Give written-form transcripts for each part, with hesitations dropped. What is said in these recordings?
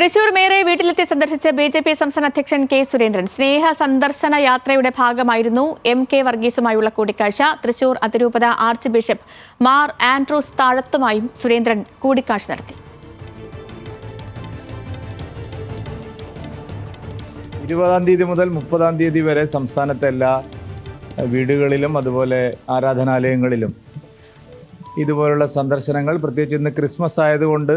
തൃശൂർ മേയറെ വീട്ടിലെത്തി സന്ദർശിച്ച ബി.ജെ.പി. സംസ്ഥാന അധ്യക്ഷൻ കെ സുരേന്ദ്രൻ സ്നേഹ സന്ദർശന യാത്രയുടെ ഭാഗമായിരുന്നു എം.കെ. വർഗീസുമായുള്ള കൂടിക്കാഴ്ച. തൃശൂർ അതിരൂപത ആർച്ച് ബിഷപ്പ് മാർ ആൻഡ്രൂസ് താഴത്തുമായും സുരേന്ദ്രൻ കൂടിക്കാഴ്ച നടത്തി. 20-ാം തീയതി മുതൽ 30-ാം തീയതി വരെ സംസ്ഥാനത്തെ എല്ലാ വീടുകളിലും അതുപോലെ ആരാധനാലയങ്ങളിലും ഇതുപോലുള്ള സന്ദർശനങ്ങൾ, പ്രത്യേകിച്ച് ഇന്ന് ക്രിസ്മസ് ആയതുകൊണ്ട്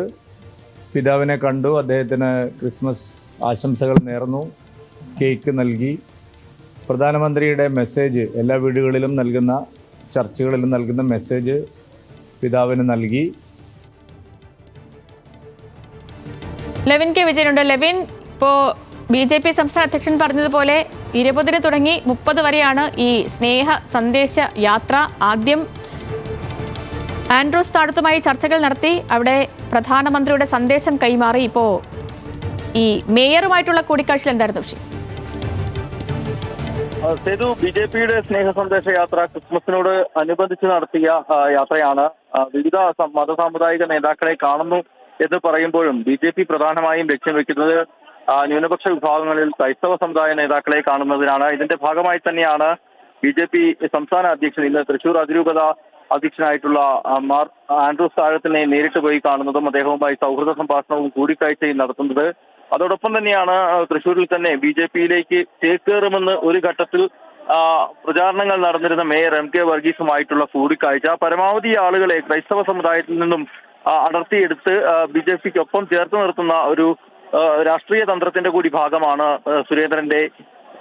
പിതാവിനെ കണ്ടു, അദ്ദേഹത്തിന് ക്രിസ്മസ് ആശംസകൾ നേർന്നു, കേക്ക് നൽകി. പ്രധാനമന്ത്രിയുടെ മെസ്സേജ് എല്ലാ വീടുകളിലും നൽകുന്ന, ചർച്ചുകളിലും നൽകുന്ന മെസ്സേജ് പിതാവിന് നൽകി. ലെവിൻ കെ വിജയനുണ്ട്. ലെവിൻ, ഇപ്പോൾ ബി.ജെ.പി. സംസ്ഥാന അധ്യക്ഷൻ പറഞ്ഞതുപോലെ 20-ന് തുടങ്ങി 30 വരെയാണ് ഈ സ്നേഹ സന്ദേശ യാത്ര. ആദ്യം ആൻഡ്രൂസ് താഴത്തുമായി ചർച്ചകൾ നടത്തി, അവിടെ പ്രധാനമന്ത്രിയുടെ സന്ദേശം കൈമാറി. ഇപ്പോൾ ഈ മേയറുമായിട്ടുള്ള കൂടിക്കാഴ്ചയിൽ എന്തായിരുന്നു വിഷയം? സേതു, ബി.ജെ.പിയുടെ സ്നേഹ സന്ദേശ യാത്ര ക്രിസ്മസിനോട് അനുബന്ധിച്ച് നടത്തിയ യാത്രയാണ്. വിവിധ മതസാമുദായിക നേതാക്കളെ കാണുന്നു എന്ന് പറയുമ്പോഴും ബി.ജെ.പി. പ്രധാനമായും ലക്ഷ്യം വെക്കുന്നത് ന്യൂനപക്ഷ വിഭാഗങ്ങളിൽ ക്രൈസ്തവ സമുദായ നേതാക്കളെ കാണുന്നതിനാണ്. ഇതിന്റെ ഭാഗമായി തന്നെയാണ് ബി.ജെ.പി. സംസ്ഥാന അധ്യക്ഷൻ ഇന്ന് തൃശൂർ അതിരൂപത അധ്യക്ഷനായിട്ടുള്ള മാർ ആൻഡ്രൂസ് താഴത്തിനെ നേരിട്ട് പോയി കാണുന്നതും അദ്ദേഹവുമായി സൗഹൃദ സംഭാഷണവും കൂടിക്കാഴ്ചയും നടത്തുന്നത്. അതോടൊപ്പം തന്നെയാണ് തൃശ്ശൂരിൽ തന്നെ ബി.ജെ.പിയിലേക്ക് ചേക്കേറുമെന്ന് ഒരു ഘട്ടത്തിൽ പ്രചാരണങ്ങൾ നടന്നിരുന്ന മേയർ എം.കെ. വർഗീസുമായിട്ടുള്ള കൂടിക്കാഴ്ച. പരമാവധി ആളുകളെ ക്രൈസ്തവ സമുദായത്തിൽ നിന്നും അടർത്തിയെടുത്ത് ബി.ജെ.പിക്കൊപ്പം ചേർത്ത് നിർത്തുന്ന ഒരു രാഷ്ട്രീയ തന്ത്രത്തിന്റെ കൂടി ഭാഗമാണ് സുരേന്ദ്രന്റെ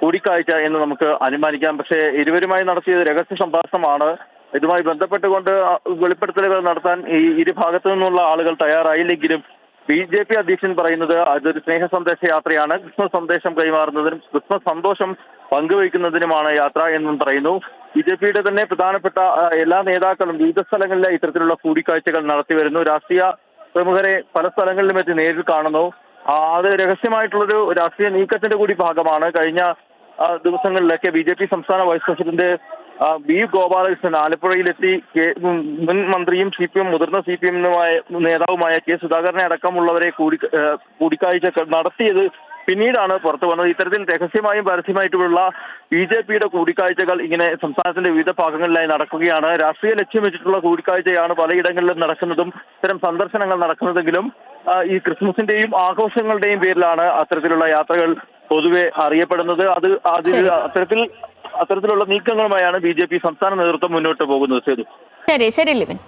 കൂടിക്കാഴ്ച എന്ന് നമുക്ക് അനുമാനിക്കാം. പക്ഷേ ഇരുവരുമായി നടത്തിയത് രഹസ്യ സംഭാഷണമാണ്. ഇതുമായി ബന്ധപ്പെട്ടുകൊണ്ട് വെളിപ്പെടുത്തലുകൾ നടത്താൻ ഈ ഇരുഭാഗത്തു നിന്നുള്ള ആളുകൾ തയ്യാറായില്ലെങ്കിലും ബി.ജെ.പി. അധ്യക്ഷൻ പറയുന്നത് അതൊരു സ്നേഹ സന്ദേശ യാത്രയാണ്, ക്രിസ്മസ് സന്ദേശം കൈമാറുന്നതിനും ക്രിസ്മസ് സന്തോഷം പങ്കുവയ്ക്കുന്നതിനുമാണ് യാത്ര എന്നും പറയുന്നു. ബി.ജെ.പിയുടെ തന്നെ പ്രധാനപ്പെട്ട എല്ലാ നേതാക്കളും വിവിധ സ്ഥലങ്ങളിലെ ഇത്തരത്തിലുള്ള കൂടിക്കാഴ്ചകൾ നടത്തി വരുന്നു. രാഷ്ട്രീയ പ്രമുഖരെ പല സ്ഥലങ്ങളിലും എത്തി നേരിൽ കാണുന്നു. അത് രഹസ്യമായിട്ടുള്ളൊരു രാഷ്ട്രീയ നീക്കത്തിന്റെ കൂടി ഭാഗമാണ്. കഴിഞ്ഞ ദിവസങ്ങളിലൊക്കെ ബി.ജെ.പി. സംസ്ഥാന വൈസ് പ്രസിഡന്റ് ബി ഗോപാലകൃഷ്ണൻ ആലപ്പുഴയിലെത്തി മുൻ മന്ത്രിയും CPM മുതിർന്ന CPM നേതാവുമായ കെ സുധാകരനെ അടക്കമുള്ളവരെ കൂടിക്കാഴ്ച നടത്തിയത് പിന്നീടാണ് പുറത്തു വന്നത്. ഇത്തരത്തിൽ രഹസ്യമായും പരസ്യമായിട്ടുള്ള ബി.ജെ.പിയുടെ കൂടിക്കാഴ്ചകൾ ഇങ്ങനെ സംസ്ഥാനത്തിന്റെ വിവിധ ഭാഗങ്ങളിലായി നടക്കുകയാണ്. രാഷ്ട്രീയ ലക്ഷ്യം വെച്ചിട്ടുള്ള കൂടിക്കാഴ്ചയാണ് പലയിടങ്ങളിലും നടക്കുന്നതും ഇത്തരം സന്ദർശനങ്ങൾ നടക്കുന്നതെങ്കിലും ഈ ക്രിസ്മസിന്റെയും ആഘോഷങ്ങളുടെയും പേരിലാണ് അത്തരത്തിലുള്ള യാത്രകൾ പൊതുവെ അറിയപ്പെടുന്നത്. അത്തരത്തിലുള്ള നീക്കങ്ങളുമായാണ് ബി.ജെ.പി. സംസ്ഥാന നേതൃത്വം മുന്നോട്ട് പോകുന്നത്. ശരി ലിവിൻ.